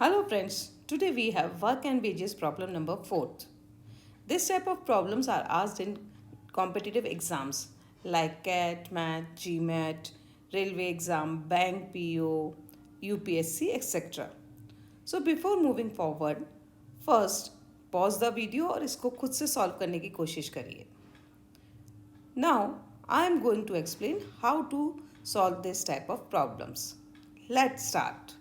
Hello friends, today we have work and wages problem number 4. This type of problems are asked in competitive exams like CAT, MAT, GMAT, railway exam, bank PO, UPSC, etc. So before moving forward, first pause the video और इसको खुद से solve करने की कोशिश करिए. Now I am going to explain how to solve this type of problems. Let's start.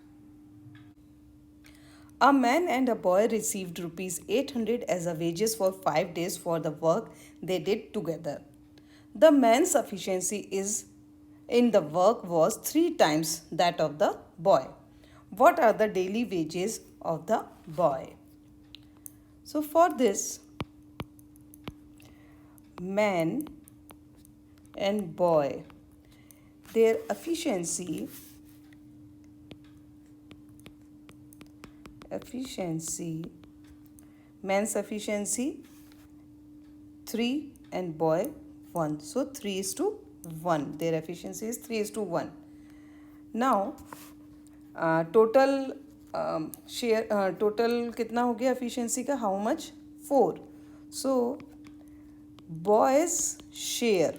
A man and a boy received rupees 800 as a wages for 5 days for the work they did together. The man's efficiency is in the work was 3 times that of the boy. What are the daily wages of the boy? So for this, man and boy, their efficiency, man's efficiency 3 and boy 1. So 3 is to 1. Their efficiency is 3 is to 1. Now total total कितना हो गया efficiency का? How much? 4. So boys share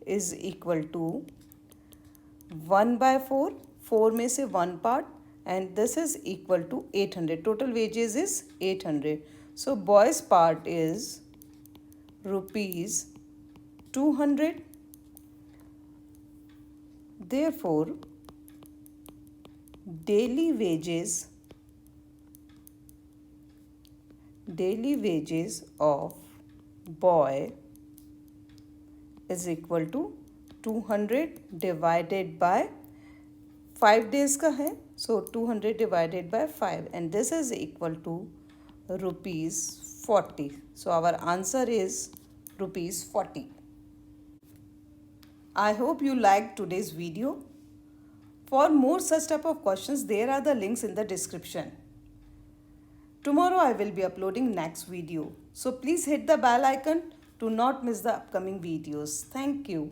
is equal to 1 by 4. 4 में से 1 part, and this is equal to 800. Total wages is 800. So boys part is rupees 200. Therefore daily wages of boy is equal to 200 divided by 5 days का है, so 200 divided by 5, and this is equal to rupees 40. So our answer is rupees 40. I hope you liked today's video. For more such type of questions, there are the links in the description. Tomorrow I will be uploading next video. So please hit the bell icon to not miss the upcoming videos. Thank you.